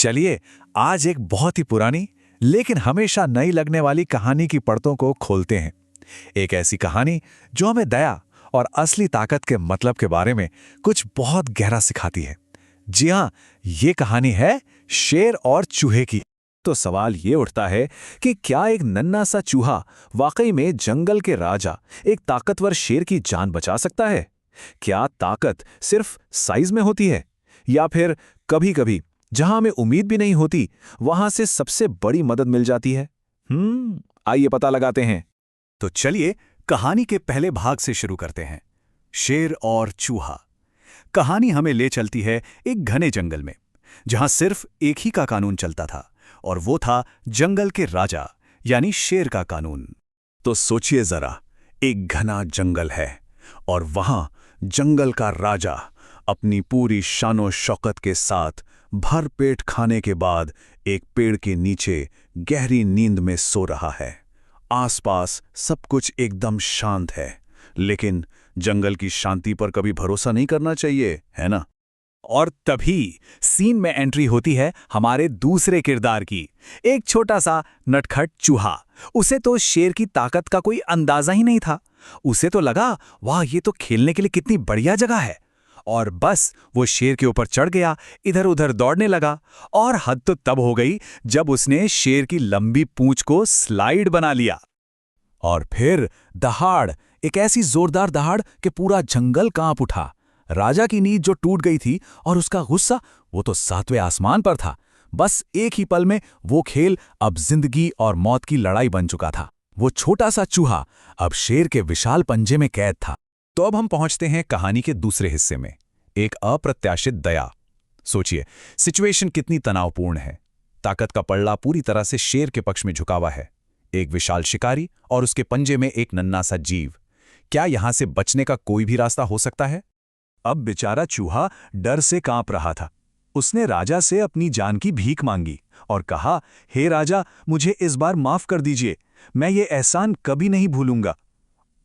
चलिए, आज एक बहुत ही पुरानी लेकिन हमेशा नई लगने वाली कहानी की परतों को खोलते हैं। एक ऐसी कहानी जो हमें दया और असली ताकत के मतलब के बारे में कुछ बहुत गहरा सिखाती है। जी हाँ, ये कहानी है शेर और चूहे की। तो सवाल ये उठता है कि क्या एक नन्हा सा चूहा वाकई में जंगल के राजा एक ताकतवर शेर की जान बचा सकता है? क्या ताकत सिर्फ साइज में होती है, या फिर कभी-कभी जहां हमें उम्मीद भी नहीं होती वहां से सबसे बड़ी मदद मिल जाती है? आइए पता लगाते हैं। तो चलिए कहानी के पहले भाग से शुरू करते हैं। शेर और चूहा। कहानी हमें ले चलती है एक घने जंगल में, जहां सिर्फ एक ही का कानून चलता था, और वो था जंगल के राजा यानी शेर का कानून। तो सोचिए जरा, एक घना जंगल है और वहां जंगल का राजा अपनी पूरी शानो शौकत के साथ भर पेट खाने के बाद एक पेड़ के नीचे गहरी नींद में सो रहा है। आसपास सब कुछ एकदम शांत है, लेकिन जंगल की शांति पर कभी भरोसा नहीं करना चाहिए, है ना? और तभी सीन में एंट्री होती है हमारे दूसरे किरदार की, एक छोटा सा नटखट चूहा। उसे तो शेर की ताकत का कोई अंदाजा ही नहीं था। उसे तो लगा, वाह, ये तो खेलने के लिए कितनी बढ़िया जगह है। और बस वो शेर के ऊपर चढ़ गया, इधर उधर दौड़ने लगा। और हद तो तब हो गई जब उसने शेर की लंबी पूंछ को स्लाइड बना लिया। और फिर दहाड़, एक ऐसी जोरदार दहाड़ कि पूरा जंगल कांप उठा। राजा की नींद जो टूट गई थी और उसका गुस्सा, वो तो 7वें आसमान पर था। बस एक ही पल में वो खेल अब जिंदगी और मौत की लड़ाई बन चुका था। वो छोटा सा चूहा अब शेर के विशाल पंजे में कैद था। तो अब हम पहुंचते हैं कहानी के दूसरे हिस्से में, एक अप्रत्याशित दया। सोचिए, सिचुएशन कितनी तनावपूर्ण है। ताकत का पल्ला पूरी तरह से शेर के पक्ष में झुका हुआ है। एक विशाल शिकारी और उसके पंजे में एक नन्हा सा जीव। क्या यहां से बचने का कोई भी रास्ता हो सकता है? अब बेचारा चूहा डर से कांप रहा था। उसने राजा से अपनी जान की भीख मांगी और कहा, हे राजा, मुझे इस बार माफ कर दीजिए, मैं ये एहसान कभी नहीं भूलूंगा।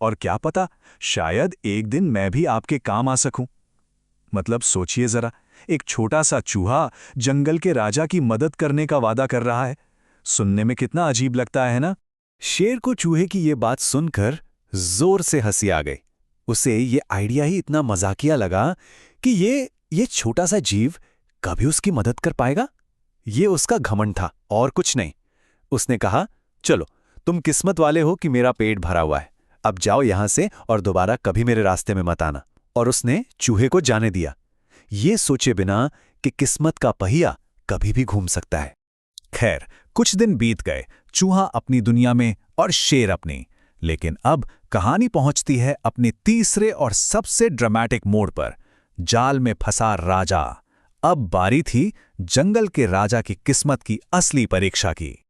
और क्या पता, शायद एक दिन मैं भी आपके काम आ सकूं। मतलब सोचिए जरा, एक छोटा सा चूहा जंगल के राजा की मदद करने का वादा कर रहा है। सुनने में कितना अजीब लगता है ना? शेर को चूहे की ये बात सुनकर जोर से हंसी आ गई। उसे ये आइडिया ही इतना मजाकिया लगा कि ये छोटा सा जीव कभी उसकी मदद कर पाएगा। ये उसका घमंड था और कुछ नहीं। उसने कहा, चलो, तुम किस्मत वाले हो कि मेरा पेट भरा हुआ है। अब जाओ यहां से और दोबारा कभी मेरे रास्ते में मत आना। और उसने चूहे को जाने दिया, ये सोचे बिना कि किस्मत का पहिया कभी भी घूम सकता है। खैर, कुछ दिन बीत गए, चूहा अपनी दुनिया में और शेर अपनी। लेकिन अब कहानी पहुंचती है अपने तीसरे और सबसे ड्रामेटिक मोड़ पर, जाल में फंसा राजा। अब बारी थी जंगल के राजा की किस्मत की असली परीक्षा की।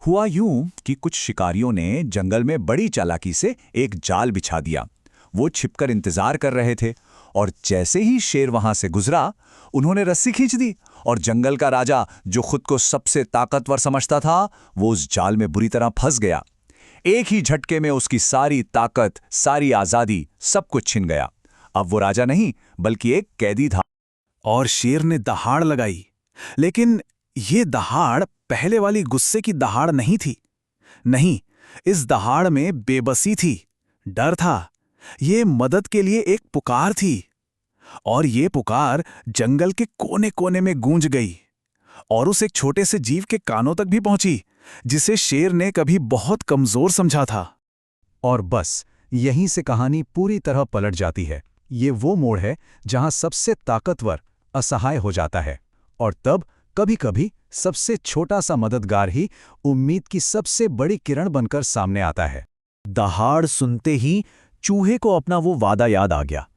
हुआ यूं कि कुछ शिकारियों ने जंगल में बड़ी चालाकी से एक जाल बिछा दिया। वो छिपकर इंतजार कर रहे थे, और जैसे ही शेर वहां से गुजरा, उन्होंने रस्सी खींच दी, और जंगल का राजा, जो खुद को सबसे ताकतवर समझता था, वो उस जाल में बुरी तरह फंस गया। एक ही झटके में उसकी सारी ताकत, सारी आजादी, सब कुछ छिन गया। अब वो राजा नहीं, बल्कि एक कैदी था। और शेर ने दहाड़ लगाई, लेकिन ये दहाड़ पहले वाली गुस्से की दहाड़ नहीं थी। नहीं, इस दहाड़ में बेबसी थी, डर था। ये मदद के लिए एक पुकार थी, और ये पुकार जंगल के कोने कोने में गूंज गई, और उस एक छोटे से जीव के कानों तक भी पहुंची, जिसे शेर ने कभी बहुत कमजोर समझा था। और बस यहीं से कहानी पूरी तरह पलट जाती है। ये वो मोड़ है जहां सबसे ताकतवर असहाय हो जाता है, और तब कभी-कभी सबसे छोटा सा मददगार ही उम्मीद की सबसे बड़ी किरण बनकर सामने आता है। दहाड़ सुनते ही चूहे को अपना वो वादा याद आ गया।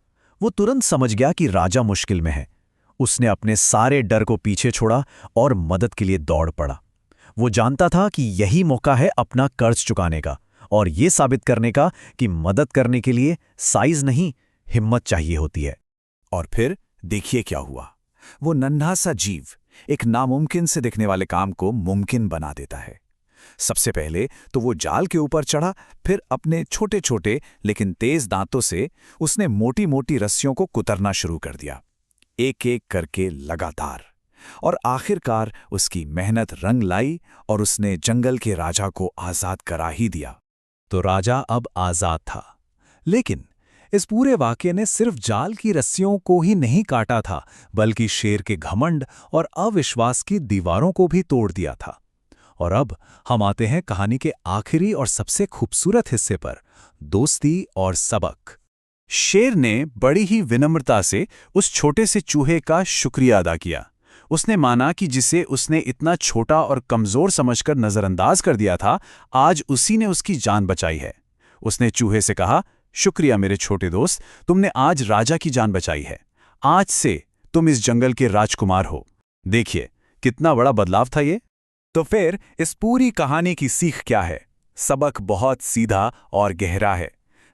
वो तुरंत समझ गया कि राजा मुश्किल में है। उसने अपने सारे डर को पीछे छोड़ा और मदद के लिए दौड़ पड़ा। वो जानता था कि यही मौका है अपना कर्ज चुकाने का, और ये साबित करने का कि मदद करने के लिए साइज नहीं, हिम्मत चाहिए होती है। और फिर देखिए क्या हुआ। वो नन्हा सा जीव एक नामुमकिन से दिखने वाले काम को मुमकिन बना देता है। सबसे पहले तो वो जाल के ऊपर चढ़ा, फिर अपने छोटे छोटे लेकिन तेज दांतों से उसने मोटी मोटी रस्सियों को कुतरना शुरू कर दिया, एक एक करके लगातार। और आखिरकार उसकी मेहनत रंग लाई और उसने जंगल के राजा को आज़ाद करा ही दिया। तो राजा अब आज़ाद था, लेकिन इस पूरे वाक़ये ने सिर्फ जाल की रस्सियों को ही नहीं काटा था, बल्कि शेर के घमंड और अविश्वास की दीवारों को भी तोड़ दिया था। और अब हम आते हैं कहानी के आखिरी और सबसे खूबसूरत हिस्से पर, दोस्ती और सबक। शेर ने बड़ी ही विनम्रता से उस छोटे से चूहे का शुक्रिया अदा किया। उसने माना कि जिसे उसने इतना छोटा और कमज़ोर समझकर नज़रअंदाज कर दिया था, आज उसी ने उसकी जान बचाई है। उसने चूहे से कहा, शुक्रिया मेरे छोटे दोस्त, तुमने आज राजा की जान बचाई है। आज से तुम इस जंगल के राजकुमार हो। देखिए कितना बड़ा बदलाव था ये। तो फिर इस पूरी कहानी की सीख क्या है? सबक बहुत सीधा और गहरा है।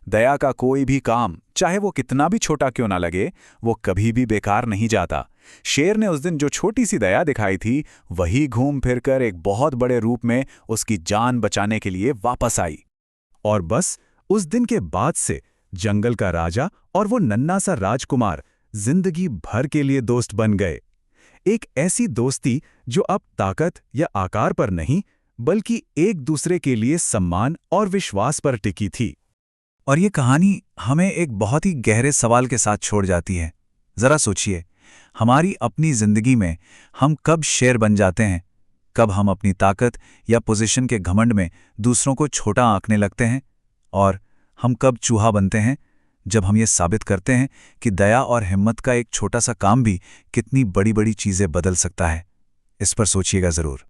दया का कोई भी काम, चाहे वो कितना भी छोटा क्यों ना लगे, वो कभी भी बेकार नहीं जाता। शेर ने उस दिन जो छोटी सी दया दिखाई थी, वही घूम फिरकर एक बहुत बड़े रूप में उसकी जान बचाने के लिए वापस आई। और बस उस दिन के बाद से जंगल का राजा और वो नन्हा सा राजकुमार जिंदगी भर के लिए दोस्त बन गए। एक ऐसी दोस्ती जो अब ताकत या आकार पर नहीं, बल्कि एक दूसरे के लिए सम्मान और विश्वास पर टिकी थी। और ये कहानी हमें एक बहुत ही गहरे सवाल के साथ छोड़ जाती है। जरा सोचिए, हमारी अपनी जिंदगी में हम कब शेर बन जाते हैं? कब हम अपनी ताकत या पोजीशन के घमंड में दूसरों को छोटा आंकने लगते हैं? और हम कब चूहा बनते हैं, जब हम ये साबित करते हैं कि दया और हिम्मत का एक छोटा सा काम भी कितनी बड़ी बड़ी चीजें बदल सकता है? इस पर सोचिएगा जरूर।